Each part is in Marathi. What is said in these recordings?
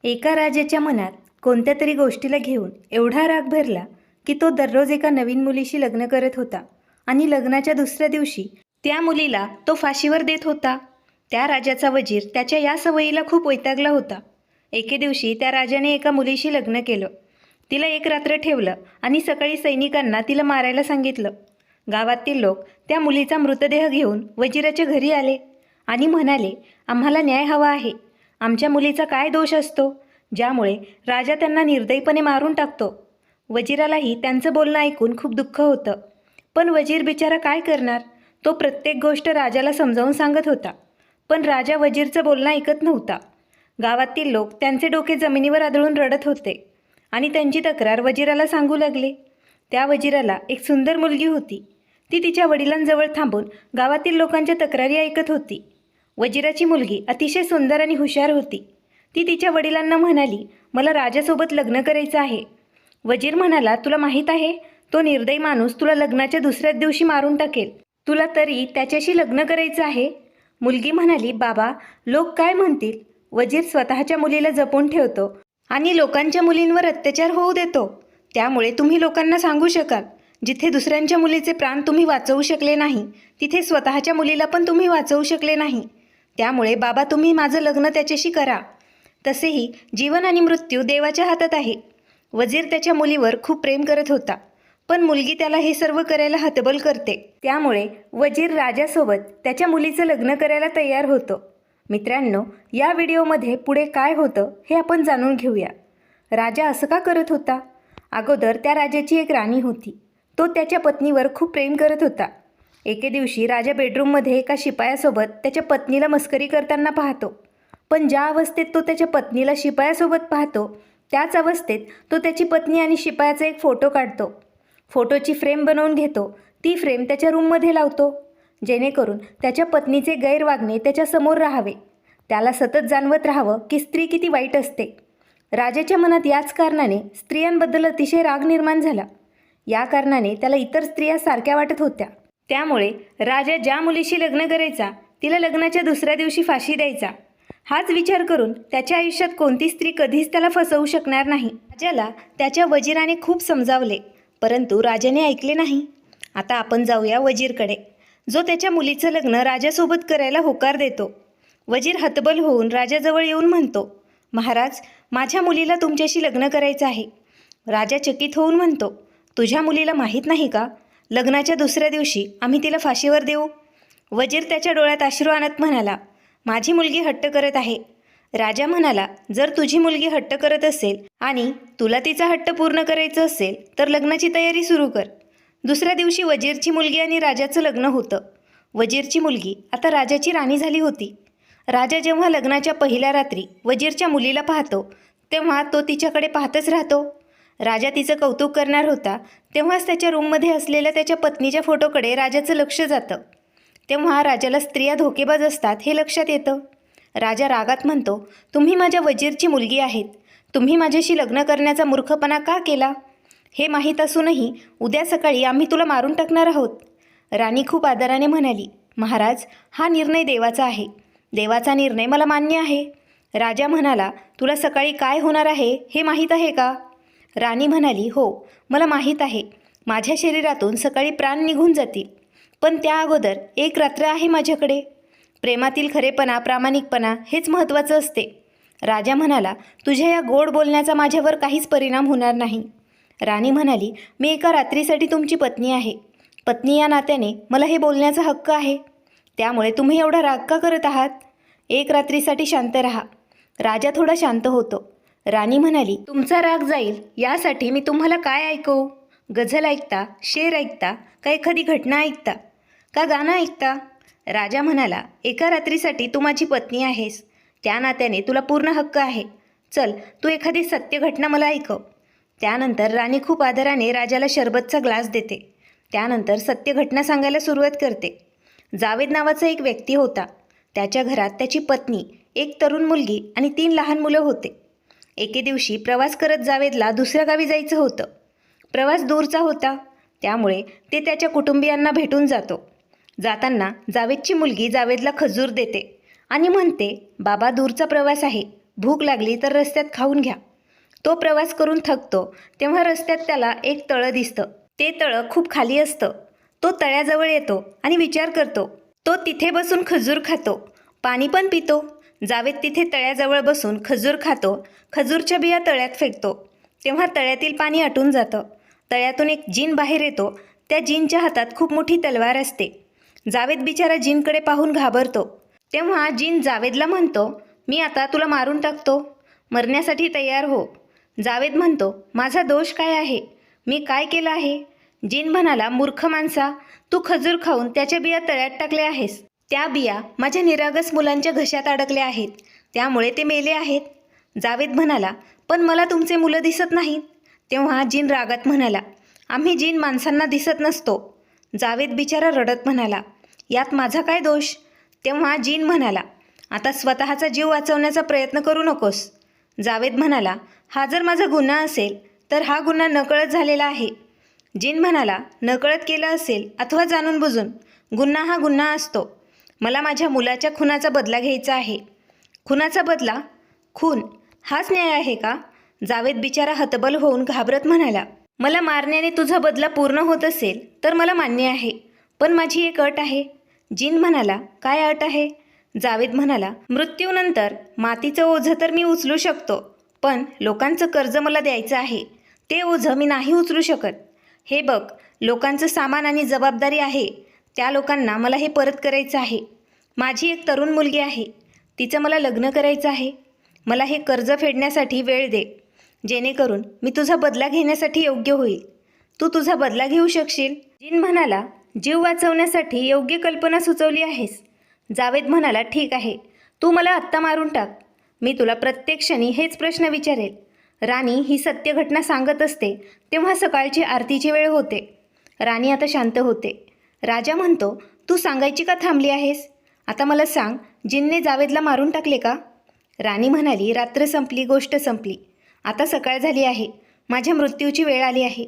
एका राजाच्या मनात कोणत्या तरी गोष्टीला घेऊन एवढा राग भरला की तो दररोज एका नवीन मुलीशी लग्न करत होता आणि लग्नाच्या दुसऱ्या दिवशी त्या मुलीला तो फाशीवर देत होता. त्या राजाचा वजीर त्याच्या या सवयीला खूप वैतागला होता. एके दिवशी त्या राजाने एका मुलीशी लग्न केलं. तिला एक रात्र ठेवलं आणि सकाळी सैनिकांना तिला मारायला सांगितलं. गावातील लोक त्या मुलीचा मृतदेह घेऊन वजिराच्या घरी आले आणि म्हणाले, आम्हाला न्याय हवा आहे. आमच्या मुलीचा काय दोष असतो ज्यामुळे राजा त्यांना निर्दयीपणे मारून टाकतो. वजिरालाही त्यांचं बोलणं ऐकून खूप दुःख होतं. पण वजीर बिचारा काय करणार. तो प्रत्येक गोष्ट राजाला समजावून सांगत होता, पण राजा वजीरचं बोलणं ऐकत नव्हता. गावातील लोक त्यांचे डोके जमिनीवर आदळून रडत होते आणि त्यांची तक्रार वजिराला सांगू लागले. त्या वजिराला एक सुंदर मुलगी होती. ती तिच्या वडिलांजवळ थांबून गावातील लोकांच्या तक्रारी ऐकत होती. वजिराची मुलगी अतिशय सुंदर आणि हुशार होती. ती तिच्या वडिलांना म्हणाली, मला राजासोबत लग्न करायचं आहे. वजीर म्हणाला, तुला माहीत आहे, तो निर्दयी माणूस तुला लग्नाच्या दुसऱ्याच दिवशी मारून टाकेल. तुला तरी त्याच्याशी लग्न करायचं आहे. मुलगी म्हणाली, बाबा, लोक काय म्हणतील. वजीर स्वतःच्या मुलीला जपून ठेवतो आणि लोकांच्या मुलींवर अत्याचार होऊ देतो. त्यामुळे तुम्ही लोकांना सांगू शकाल, जिथे दुसऱ्यांच्या मुलीचे प्राण तुम्ही वाचवू शकले नाही, तिथे स्वतःच्या मुलीला पण तुम्ही वाचवू शकले नाही. त्यामुळे बाबा, तुम्ही माझं लग्न त्याच्याशी करा. तसेही जीवन आणि मृत्यू देवाच्या हातात आहे. वजीर त्याच्या मुलीवर खूप प्रेम करत होता, पण मुलगी त्याला हे सर्व करायला हतबल करते. त्यामुळे वजीर राजासोबत त्याच्या मुलीचं लग्न करायला तयार होतो. मित्रांनो, या व्हिडिओमध्ये पुढे काय होतं हे आपण जाणून घेऊया. राजा असं का करत होता? अगोदर त्या राजाची एक राणी होती. तो त्याच्या पत्नीवर खूप प्रेम करत होता. एके दिवशी राजा बेडरूममध्ये एका शिपायासोबत त्याच्या पत्नीला मस्करी करताना पाहतो. पण ज्या अवस्थेत तो त्याच्या पत्नीला शिपायासोबत पाहतो, त्याच अवस्थेत तो त्याची पत्नी आणि शिपायाचा एक फोटो काढतो. फोटोची फ्रेम बनवून घेतो. ती फ्रेम त्याच्या रूममध्ये लावतो, जेणेकरून त्याच्या पत्नीचे गैरवागणे त्याच्यासमोर राहावे. त्याला सतत जाणवत राहावं की स्त्री किती वाईट असते. राजाच्या मनात याच कारणाने स्त्रियांबद्दल अतिशय राग निर्माण झाला. या कारणाने त्याला इतर स्त्रिया सारख्या वाटत होत्या. त्यामुळे राजा ज्या मुलीशी लग्न करायचा, तिला लग्नाच्या दुसऱ्या दिवशी फाशी द्यायचा. हाच विचार करून त्याच्या आयुष्यात कोणती स्त्री कधीच त्याला फसवू शकणार नाही. राजाला त्याच्या वजिराने खूप समजावले, परंतु राजाने ऐकले नाही. आता आपण जाऊया वजीरकडे, जो त्याच्या मुलीचं लग्न राजासोबत करायला होकार देतो. वजीर हतबल होऊन राजाजवळ येऊन म्हणतो, महाराज, माझ्या मुलीला तुमच्याशी लग्न करायचं आहे. राजा चकित होऊन म्हणतो, तुझ्या मुलीला माहीत नाही का, लग्नाच्या दुसऱ्या दिवशी आम्ही तिला फाशीवर देऊ. वजीर त्याच्या डोळ्यात अश्रू आणत म्हणाला, माझी मुलगी हट्ट करत आहे. राजा म्हणाला, जर तुझी मुलगी हट्ट करत असेल आणि तुला तिचा हट्ट पूर्ण करायचं असेल तर लग्नाची तयारी सुरू कर. दुसऱ्या दिवशी वजीरची मुलगी आणि राजाचं लग्न होतं. वजीरची मुलगी आता राजाची राणी झाली होती. राजा जेव्हा लग्नाच्या पहिल्या रात्री वजीरच्या मुलीला पाहतो, तेव्हा तो तिच्याकडे पाहतच राहतो. राजा तिचं कौतुक करणार होता, तेव्हाच त्याच्या रूममध्ये असलेल्या त्याच्या पत्नीच्या फोटोकडे राजाचं लक्ष जातं. तेव्हा राजाला स्त्रिया धोकेबाज असतात हे लक्षात येतं. राजा रागात म्हणतो, तुम्ही माझ्या वजीरची मुलगी आहेत. तुम्ही माझ्याशी लग्न करण्याचा मूर्खपणा का केला? हे माहीत असूनही उद्या सकाळी आम्ही तुला मारून टाकणार आहोत. राणी खूप आदराने म्हणाली, महाराज, हा निर्णय देवाचा आहे. देवाचा निर्णय मला मान्य आहे. राजा म्हणाला, तुला सकाळी काय होणार आहे हे माहीत आहे का? राणी म्हणाली, हो, मला माहीत आहे. माझ्या शरीरातून सकाळी प्राण निघून जातील, पण त्या अगोदर एक रात्र आहे माझ्याकडे. प्रेमातील खरेपणा, प्रामाणिकपणा हेच महत्त्वाचं असते. राजा म्हणाला, तुझ्या या गोड बोलण्याचा माझ्यावर काहीच परिणाम होणार नाही. राणी म्हणाली, मी एका रात्रीसाठी तुमची पत्नी आहे. पत्नी या नात्याने मला हे बोलण्याचा हक्क आहे. त्यामुळे तुम्ही एवढा राग का करत आहात? एक रात्रीसाठी शांत राहा. राजा थोडा शांत होतो. राणी म्हणाली, तुमचा राग जाईल यासाठी मी तुम्हाला काय ऐकवू? गझल ऐकता, शेर ऐकता, का एखादी घटना ऐकता, का गाणं ऐकता? राजा म्हणाला, एका रात्रीसाठी तू माझी पत्नी आहेस, त्या नात्याने तुला पूर्ण हक्क आहे. चल, तू एखादी सत्य घटना मला ऐकव. त्यानंतर राणी खूप आदराने राजाला शरबतचा ग्लास देते. त्यानंतर सत्य घटना सांगायला सुरुवात करते. जावेद नावाचा एक व्यक्ती होता. त्याच्या घरात त्याची पत्नी, एक तरुण मुलगी आणि 3 लहान मुलं होते. एके दिवशी प्रवास करत जावेदला दुसऱ्या गावी जायचं होतं. प्रवास दूरचा होता, त्यामुळे ते त्याच्या कुटुंबियांना भेटून जातो. जाताना जावेदची मुलगी जावेदला खजूर देते आणि म्हणते, बाबा, दूरचा प्रवास आहे, भूक लागली तर रस्त्यात खाऊन घ्या. तो प्रवास करून थकतो तेव्हा रस्त्यात त्याला एक तळं दिसतं. ते तळं खूप खाली असतं. तो तळ्याजवळ येतो आणि विचार करतो. तो तिथे बसून खजूर खातो, पाणी पण पितो. जावेद तिथे तळ्याजवळ बसून खजूर खातो, खजूरच्या बिया तळ्यात फेकतो. तेव्हा तळ्यातील पाणी आटून जातं. तळ्यातून एक जिन बाहेर येतो. त्या जिनच्या हातात खूप मोठी तलवार असते. जावेद बिचारा जिनकडे पाहून घाबरतो. तेव्हा जिन जावेदला म्हणतो, मी आता तुला मारून टाकतो, मरण्यासाठी तयार हो. जावेद म्हणतो, माझा दोष काय आहे, मी काय केलं आहे? जिन म्हणाला, मूर्ख माणसा, तू खजूर खाऊन त्याच्या बिया तळ्यात टाकल्या आहेस. त्या बिया माझ्या निरागस मुलांच्या घशात अडकल्या आहेत, त्यामुळे ते मेले आहेत. जावेद म्हणाला, पण मला तुमचे मुलं दिसत नाहीत. तेव्हा जिन रागात म्हणाला, आम्ही जिन माणसांना दिसत नसतो. जावेद बिचारा रडत म्हणाला, यात माझा काय दोष? तेव्हा जिन म्हणाला, आता स्वतःचा जीव वाचवण्याचा प्रयत्न करू नकोस. जावेद म्हणाला, हा जर माझा गुन्हा असेल तर हा गुन्हा नकळत झालेला आहे. जिन म्हणाला, नकळत केला असेल अथवा जाणून बुजून, गुन्हा हा गुन्हा असतो. मला माझ्या मुलाच्या खुनाचा बदला घ्यायचा आहे. खुनाचा बदला? खून हाच न्याय आहे का? जावेद बिचारा हतबल होऊन घाबरत म्हणाला, मला मारण्याने तुझा बदला पूर्ण होत असेल तर मला मान्य आहे, पण माझी एक अट आहे. जिन म्हणाला, काय अट आहे? जावेद म्हणाला, मृत्यूनंतर मातीचं ओझं तर मी उचलू शकतो, पण लोकांचं कर्ज मला द्यायचं आहे. ते ओझं मी नाही उचलू शकत. हे बघ, लोकांचं सामान आणि जबाबदारी आहे. त्या लोकांना मला हे परत करायचं आहे. माझी एक तरुण मुलगी आहे, तिचं मला लग्न करायचं आहे. मला हे कर्ज फेडण्यासाठी वेळ दे, जेणेकरून मी तुझा बदला घेण्यासाठी योग्य होईल. तू तुझा बदला घेऊ शकशील? जिन म्हणाला, जीव वाचवण्यासाठी योग्य कल्पना सुचवली आहेस. जावेद म्हणाला, ठीक आहे, तू मला आत्ता मारून टाक. मी तुला प्रत्येक क्षणी हेच प्रश्न विचारेल. राणी ही सत्य घटना सांगत असते तेव्हा सकाळची आरतीची वेळ होते. राणी आता शांत होते. राजा म्हणतो, तू सांगायची का थांबली आहेस? आता मला सांग, जिनने जावेदला मारून टाकले का? राणी म्हणाली, रात्र संपली, गोष्ट संपली. आता सकाळ झाली आहे, माझ्या मृत्यूची वेळ आली आहे.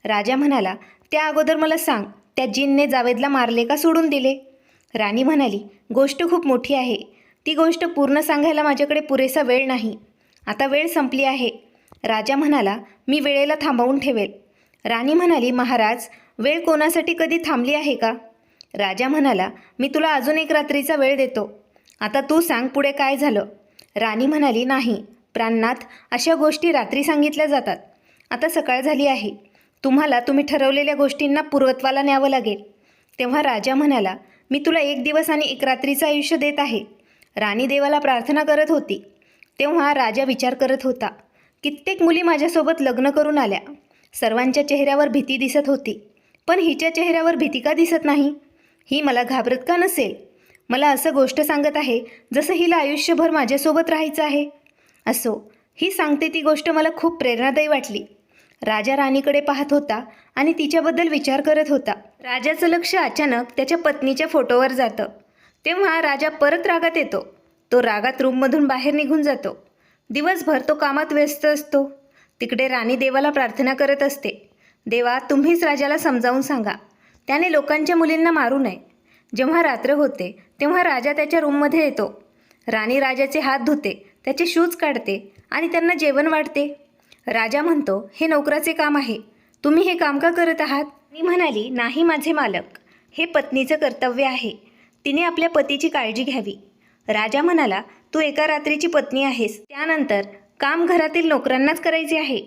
राजा म्हणाला, त्या अगोदर मला सांग, त्या जिनने जावेदला मारले का सोडून दिले? राणी म्हणाली, गोष्ट खूप मोठी आहे. ती गोष्ट पूर्ण सांगायला माझ्याकडे पुरेसा वेळ नाही. आता वेळ संपली आहे. राजा म्हणाला, मी वेळेला थांबवून ठेवेल. राणी म्हणाली, महाराज, वेळ कोणासाठी कधी थांबली आहे का? राजा म्हणाला, मी तुला अजून एक रात्रीचा वेळ देतो. आता तू सांग पुढे काय झालं? राणी म्हणाली, नाही प्राणनाथ, अशा गोष्टी रात्री सांगितल्या जातात. आता सकाळ झाली आहे. तुम्ही ठरवलेल्या गोष्टींना पूर्वत्वाला न्यावं लागेल. तेव्हा राजा म्हणाला, मी तुला 1 दिवस आणि 1 रात्रीचं आयुष्य देत आहे. राणी देवाला प्रार्थना करत होती. तेव्हा राजा विचार करत होता, कित्येक मुली माझ्यासोबत लग्न करून आल्या. सर्वांच्या चेहऱ्यावर भीती दिसत होती, पण हिच्या चेहऱ्यावर भीती का दिसत नाही? ही मला घाबरत का नसेल? मला असं गोष्ट सांगत आहे जसं हिला आयुष्यभर माझ्यासोबत राहायचं आहे. असो, ही सांगते ती गोष्ट मला खूप प्रेरणादायी वाटली. राजा राणीकडे पाहत होता आणि तिच्याबद्दल विचार करत होता. राजाचं लक्ष अचानक त्याच्या पत्नीच्या फोटोवर जातं. तेव्हा राजा परत रागात येतो. तो रागात रूममधून बाहेर निघून जातो. दिवसभर तो कामात व्यस्त असतो. तिकडे राणी देवाला प्रार्थना करत असते, देवा, तुम्हीच राजाला समजावून सांगा, त्याने लोकांच्या मुलींना मारू नये. जेव्हा रात्र होते तेव्हा राजा त्याच्या रूममध्ये येतो. राणी राजाचे हात धुते, त्याचे शूज काढते आणि त्यांना जेवण वाढते. राजा म्हणतो, हे नोकराचे काम आहे, तुम्ही हे काम का करत आहात? मी म्हणाली, नाही माझे मालक, हे पत्नीचं कर्तव्य आहे. तिने आपल्या पतीची काळजी घ्यावी. राजा म्हणाला, तू एका रात्रीची पत्नी आहेस, त्यानंतर काम घरातील नोकरांनाच करायचे आहे.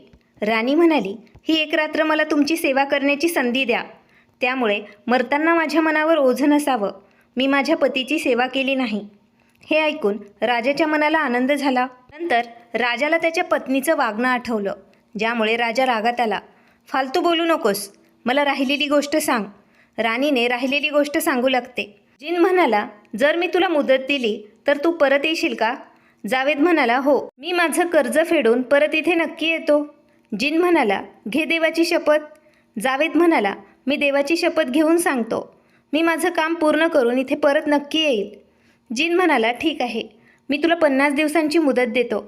राणी म्हणाली, ही 1 रात्र मला तुमची सेवा करण्याची संधी द्या, त्यामुळे मरताना माझ्या मनावर ओझं नसावं. मी माझ्या पतीची सेवा केली नाही. हे ऐकून राजाच्या मनाला आनंद झाला. नंतर राजाला त्याच्या पत्नीचं वागणं आठवलं, ज्यामुळे राजा रागात आला. फालतू बोलू नकोस, मला राहिलेली गोष्ट सांग. राणीने राहिलेली गोष्ट सांगू लागते. जिन म्हणाला, जर मी तुला मुदत दिली तर तू परत येशील का? जावेद म्हणाला, हो, मी माझं कर्ज फेडून परत इथे नक्की येतो. जिन म्हणाला, घे देवाची शपथ. जावेद म्हणाला, मी देवाची शपथ घेऊन सांगतो, मी माझं काम पूर्ण करून इथे परत नक्की येईल. जिन म्हणाला, ठीक आहे, मी तुला 50 दिवसांची मुदत देतो.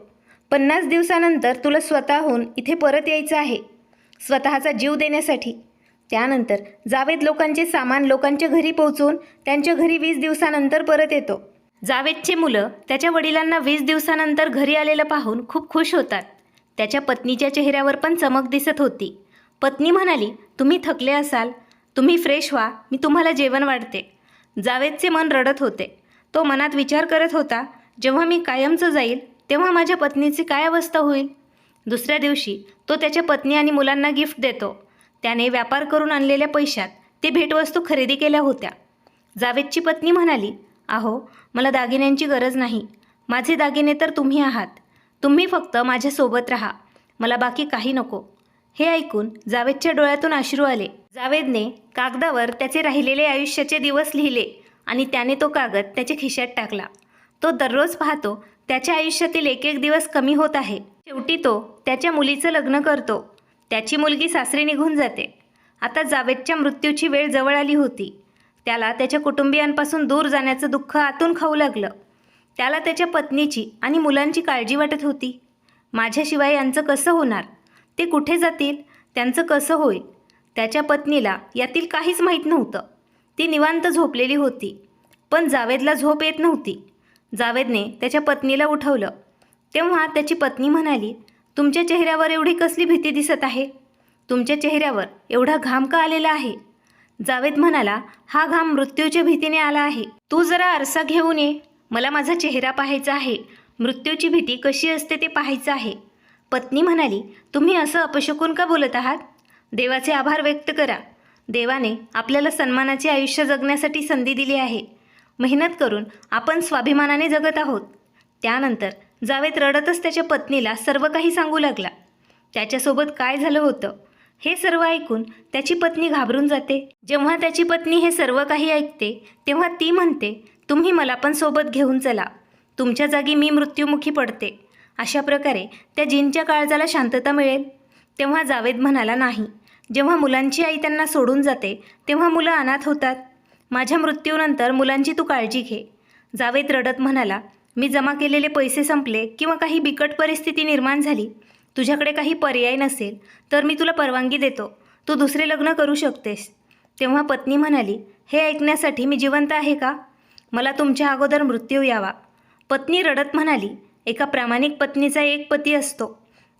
50 दिवसानंतर तुला स्वतःहून इथे परत यायचं आहे, स्वतःचा जीव देण्यासाठी. त्यानंतर जावेद लोकांचे सामान लोकांच्या घरी पोहोचवून त्यांच्या घरी 20 दिवसानंतर परत येतो. जावेदचे मुलं त्याच्या वडिलांना 20 दिवसानंतर घरी आलेलं पाहून खूप खुश होतात. त्याच्या पत्नीच्या चेहऱ्यावर पण चमक दिसत होती. पत्नी म्हणाली, तुम्ही थकले असाल, तुम्ही फ्रेश व्हा, मी तुम्हाला जेवण वाढते. जावेदचे मन रडत होते. तो मनात विचार करत होता, जेव्हा मी कायमचं जाईल तेव्हा माझ्या पत्नीची काय अवस्था होईल. दुसऱ्या दिवशी तो त्याच्या पत्नी आणि मुलांना गिफ्ट देतो. त्याने व्यापार करून आणलेल्या पैशात ते भेटवस्तू खरेदी केल्या होत्या. जावेदची पत्नी म्हणाली, अहो, मला दागिन्यांची गरज नाही. माझे दागिने तर तुम्ही आहात. तुम्ही फक्त माझ्यासोबत राहा. मला बाकी काही नको. हे ऐकून जावेदच्या डोळ्यातून अश्रू आले. जावेदने कागदावर त्याचे राहिलेले आयुष्याचे दिवस लिहिले आणि त्याने तो कागद त्याच्या खिशात टाकला. तो दररोज पाहतो त्याच्या आयुष्यातील एक एक दिवस कमी होत आहे. शेवटी तो त्याच्या मुलीचं लग्न करतो. त्याची मुलगी सासरी निघून जाते. आता जावेदच्या मृत्यूची वेळ जवळ आली होती. त्याला त्याच्या कुटुंबियांपासून दूर जाण्याचं दुःख आतून खाऊ लागलं. त्याला त्याच्या पत्नीची आणि मुलांची काळजी वाटत होती. माझ्याशिवाय यांचं कसं होणार? ते कुठे जातील? त्यांचं कसं होईल? त्याच्या पत्नीला यातील काहीच माहीत नव्हतं. ती निवांत झोपलेली होती. पण जावेदला झोप येत नव्हती. जावेदने त्याच्या पत्नीला उठवलं. तेव्हा त्याची पत्नी म्हणाली, तुमच्या चेहऱ्यावर एवढी कसली भीती दिसत आहे? तुमच्या चेहऱ्यावर एवढा घाम का आलेला आहे? जावेद म्हणाला, हा घाम मृत्यूच्या भीतीने आला आहे. तू जरा आरसा घेऊन ये. मला माझा चेहरा पाहायचा आहे. मृत्यूची भीती कशी असते ते पाहायचं आहे. पत्नी म्हणाली, तुम्ही असं अपशकुन का बोलत आहात? देवाचे आभार व्यक्त करा. देवाने आपल्याला सन्मानाचे आयुष्य जगण्यासाठी संधी दिली आहे. मेहनत करून आपण स्वाभिमानाने जगत आहोत. त्यानंतर जावेद रडतच त्याच्या पत्नीला सर्व काही सांगू लागला. त्याच्यासोबत काय झालं होतं हे सर्व ऐकून त्याची पत्नी घाबरून जाते. जेव्हा त्याची पत्नी हे सर्व काही ऐकते तेव्हा ती म्हणते, तुम्ही मला पण सोबत घेऊन चला. तुमच्या जागी मी मृत्युमुखी पडते. अशा प्रकारे त्या जिनच्या काळजाला शांतता मिळेल. तेव्हा जावेद म्हणाला, नाही. जेव्हा मुलांची आई त्यांना सोडून जाते तेव्हा मुलं अनाथ होतात. माझ्या मृत्यूनंतर मुलांची तू काळजी घे. जावेद रडत म्हणाला, मी जमा केलेले पैसे संपले किंवा काही बिकट परिस्थिती निर्माण झाली, तुझ्याकडे काही पर्याय नसेल तर मी तुला परवानगी देतो. तू दुसरे लग्न करू शकतेस. तेव्हा पत्नी म्हणाली, हे ऐकण्यासाठी मी जिवंत आहे का? मला तुमच्या अगोदर मृत्यू यावा. पत्नी रडत म्हणाली, एका प्रामाणिक पत्नीचा एक पती असतो.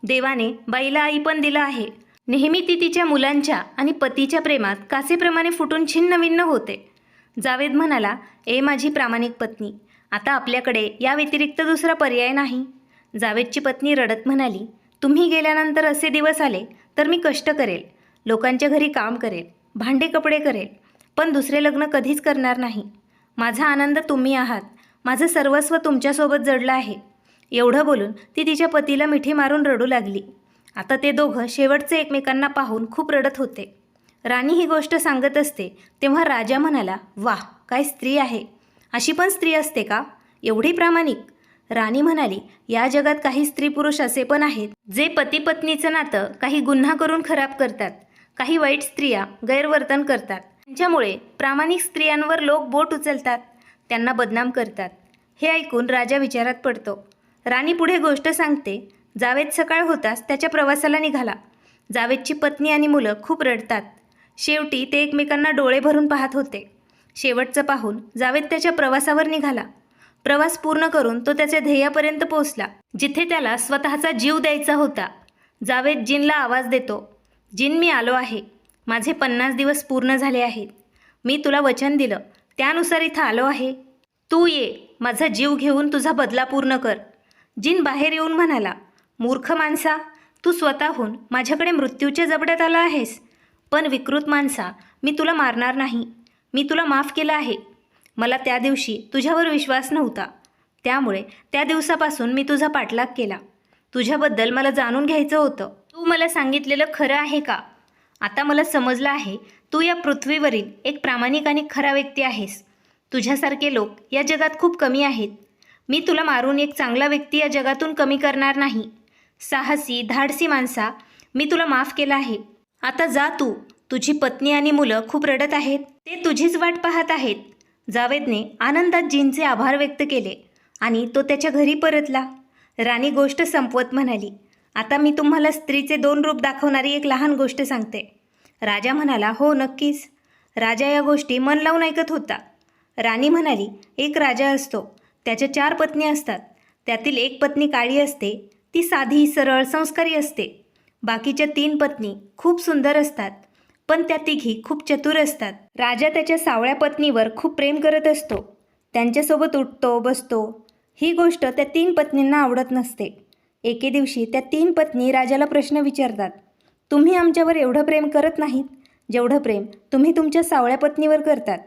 देवाने बाईला आई पण दिला आहे. नेहमी ती तिच्या मुलांच्या आणि पतीच्या प्रेमात काचेप्रमाणे फुटून छिन्नभिन्न होते. जावेद म्हणाला, ए माझी प्रामाणिक पत्नी, आता आपल्याकडे या व्यतिरिक्त दुसरा पर्याय नाही. जावेदची पत्नी रडत म्हणाली, तुम्ही गेल्यानंतर असे दिवस आले तर मी कष्ट करेल, लोकांच्या घरी काम करेल, भांडे कपडे करेल, पण दुसरे लग्न कधीच करणार नाही. माझा आनंद तुम्ही आहात. माझं सर्वस्व तुमच्यासोबत जडलं आहे. एवढं बोलून ती तिच्या पतीला मिठी मारून रडू लागली. आता ते दोघं शेवटचे एकमेकांना पाहून खूप रडत होते. राणी ही गोष्ट सांगत असते तेव्हा राजा म्हणाला, वाह, काय स्त्री आहे. अशी पण स्त्री असते का? एवढी प्रामाणिक. राणी म्हणाली, या जगात काही स्त्री पुरुष असे पण आहेत जे पती पत्नीचं नातं काही गुन्हा करून खराब करतात. काही वाईट स्त्रिया गैरवर्तन करतात. त्यांच्यामुळे प्रामाणिक स्त्रियांवर लोक बोट उचलतात, त्यांना बदनाम करतात. हे ऐकून राजा विचारात पडतो. राणी पुढे गोष्ट सांगते, जावेद सकाळ होताच त्याच्या प्रवासाला निघाला. जावेदची पत्नी आणि मुलं खूप रडतात. शेवटी ते एकमेकांना डोळे भरून पाहत होते. शेवटचं पाहून जावेद त्याच्या प्रवासावर निघाला. प्रवास पूर्ण करून तो त्याच्या ध्येयापर्यंत पोहोचला, जिथे त्याला स्वतःचा जीव द्यायचा होता. जावेद जिनला आवाज देतो, जिन, मी आलो आहे. माझे 50 दिवस पूर्ण झाले आहेत. मी तुला वचन दिलं त्यानुसार इथं आलो आहे. तू ये, माझा जीव घेऊन तुझा बदला पूर्ण कर. जिन बाहेर येऊन म्हणाला, मूर्ख माणसा, तू स्वतःहून माझ्याकडे मृत्यूच्या जबड्यात आला आहेस. पण विकृत माणसा, मी तुला मारणार नाही. मी तुला माफ केलं आहे. मला त्या दिवशी तुझ्यावर विश्वास नव्हता, त्यामुळे त्या दिवसापासून मी तुझा पाठलाग केला. तुझ्याबद्दल मला जाणून घ्यायचं होतं. तू मला सांगितलेलं खरं आहे का? आता मला समजलं आहे, तू या पृथ्वीवरील एक प्रामाणिक आणि खरा व्यक्ती आहेस. तुझ्यासारखे लोक या जगात खूप कमी आहेत. मी तुला मारून एक चांगला व्यक्ती या जगातून कमी करणार नाही. साहसी, धाडसी माणसा, मी तुला माफ केलं आहे. आता जा तू. तुझी पत्नी आणि मुलं खूप रडत आहेत. ते तुझीच वाट पाहत आहेत. जावेदने आनंदात जिनचे आभार व्यक्त केले आणि तो त्याच्या घरी परतला. राणी गोष्ट संपवत म्हणाली, आता मी तुम्हाला स्त्रीचे 2 रूप दाखवणारी एक लहान गोष्ट सांगते. राजा म्हणाला, हो नक्कीच. राजा या गोष्टी मन लावून ऐकत होता. राणी म्हणाली, एक राजा असतो. त्याच्या 4 पत्नी असतात. त्यातील एक पत्नी काळी असते. ती साधी, सरळ, संस्कारी असते. बाकीच्या 3 पत्नी खूप सुंदर असतात, पण त्या तिघी खूप चतुर असतात. राजा त्याच्या सावळ्या पत्नीवर खूप प्रेम करत असतो. त्यांच्यासोबत उठतो, बसतो. ही गोष्ट त्या 3 पत्नींना आवडत नसते. एके दिवशी त्या 3 पत्नी राजाला प्रश्न विचारतात, तुम्ही आमच्यावर एवढं प्रेम करत नाहीत जेवढं प्रेम तुम्ही तुमच्या सावळ्या पत्नीवर करतात.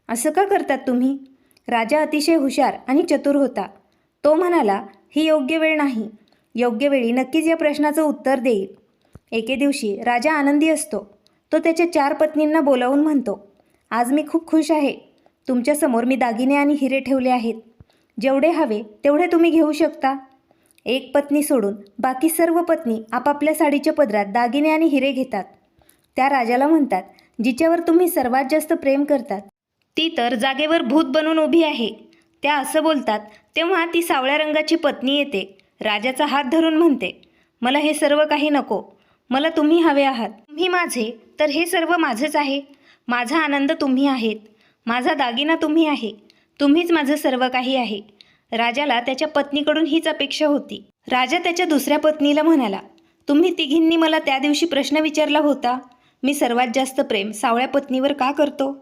असं का करतात तुम्ही? राजा अतिशय हुशार आणि चतुर होता. तो म्हणाला, ही योग्य वेळ नाही. योग्य वेळी नक्कीच या प्रश्नाचं उत्तर देईल. एके दिवशी राजा आनंदी असतो. तो त्याच्या 4 पत्नींना बोलावून म्हणतो, आज मी खूप खुश आहे. तुमच्यासमोर मी दागिने आणि हिरे ठेवले आहेत. जेवढे हवे तेवढे तुम्ही घेऊ शकता. एक पत्नी सोडून बाकी सर्व पत्नी आपापल्या साडीच्या पदरात दागिने आणि हिरे घेतात. त्या राजाला म्हणतात, जिच्यावर तुम्ही सर्वात जास्त प्रेम करतात ती तर जागेवर भूत बनून उभी आहे. त्या असं बोलतात तेव्हा ती सावळ्या रंगाची पत्नी येते. राजाचा हात धरून म्हणते, मला हे सर्व काही नको. मला तुम्ही हवे आहात. तुम्ही माझे तर हे सर्व माझंच आहे. माझा आनंद तुम्ही आहेत. माझा दागिना तुम्ही आहे. तुम्हीच माझं सर्व काही आहे. राजाला त्याच्या पत्नीकडून हीच अपेक्षा होती. राजा त्याच्या दुसऱ्या पत्नीला म्हणाला, तुम्ही तिघींनी मला त्या दिवशी प्रश्न विचारला होता, मी सर्वात जास्त प्रेम सावळ्या पत्नीवर का करतो?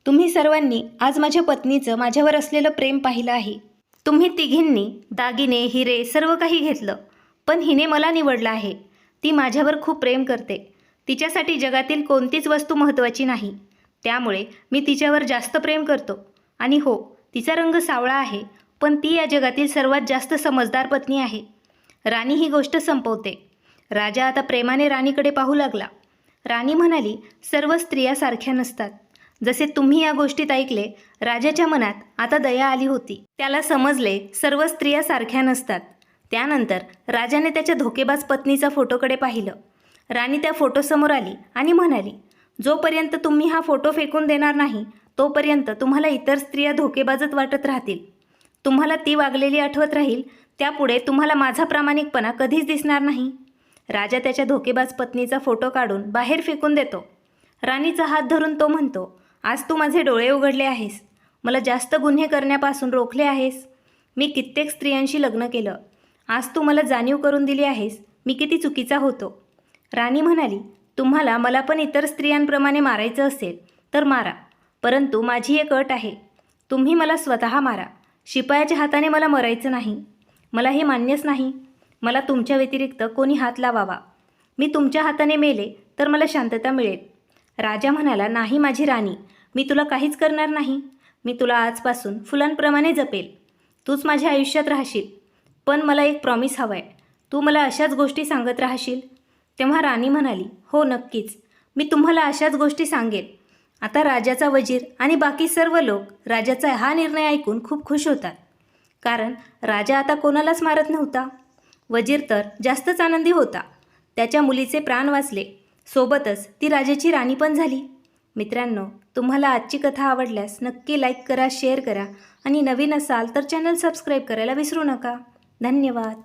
तुम्ही सर्वांनी आज माझ्या पत्नीचं माझ्यावर असलेलं प्रेम पाहिलं आहे. तुम्ही तिघींनी दागिने, हिरे सर्व काही घेतलं, पण हिने मला निवडलं आहे. ती माझ्यावर खूप प्रेम करते. तिच्यासाठी जगातील कोणतीच वस्तू महत्त्वाची नाही. त्यामुळे मी तिच्यावर जास्त प्रेम करतो. आणि हो, तिचा रंग सावळा आहे, पण ती या जगातील सर्वात जास्त समजदार पत्नी आहे. राणी ही गोष्ट संपवते. राजा आता प्रेमाने राणीकडे पाहू लागला. राणी म्हणाली, सर्व स्त्रिया सारख्या नसतात. जसे तुम्ही या गोष्टीत ऐकले, राजाच्या मनात आता दया आली होती. त्याला समजले सर्व स्त्रिया सारख्या नसतात. त्यानंतर राजाने त्याच्या धोकेबाज पत्नीचा फोटोकडे पाहिलं. राणी त्या फोटोसमोर आली आणि म्हणाली, जोपर्यंत तुम्ही हा फोटो फेकून देणार नाही तोपर्यंत तुम्हाला इतर स्त्रिया धोकेबाजच वाटत राहतील. तुम्हाला ती वागलेली आठवत राहील. त्यापुढे तुम्हाला माझा प्रामाणिकपणा कधीच दिसणार नाही. राजा त्याच्या धोकेबाज पत्नीचा फोटो काढून बाहेर फेकून देतो. राणीचा हात धरून तो म्हणतो, आज तू माझे डोळे उघडले आहेस. मला जास्त गुन्हे करण्यापासून रोखले आहेस. मी कित्येक स्त्रियांशी लग्न केलं. आज तू मला जाणीव करून दिली आहेस मी किती चुकीचा होतो. राणी म्हणाली, तुम्हाला मला पण इतर स्त्रियांप्रमाणे मारायचं असेल तर मारा, परंतु माझी एक अट आहे. तुम्ही मला स्वतः मारा. शिपायाच्या हाताने मला मरायचं नाही. मला हे मान्यच नाही. मला तुमच्या व्यतिरिक्त कोणी हात लावावा. मी तुमच्या हाताने मेले तर मला शांतता मिळेल. राजा म्हणाला, नाही माझी राणी, मी तुला काहीच करणार नाही. मी तुला आजपासून फुलांप्रमाणे जपेल. तूच माझ्या आयुष्यात राहशील. पण मला एक प्रॉमिस हवं आहे. तू मला अशाच गोष्टी सांगत राहशील. तेव्हा राणी म्हणाली, हो नक्कीच, मी तुम्हाला अशाच गोष्टी सांगेल. आता राजाचा वजीर आणि बाकी सर्व लोक राजाचा हा निर्णय ऐकून खूप खुश होतात. कारण राजा आता कोणालाच मारत नव्हता. वजीर तर जास्तच आनंदी होता. त्याच्या मुलीचे प्राण वाचले. सोबतच ती राजाची राणी पण झाली. मित्रांनो, तुम्हाला आजची कथा आवडल्यास नक्की लाईक करा, शेअर करा आणि नवीन असाल तर चॅनल सबस्क्राईब करायला विसरू नका. धन्यवाद.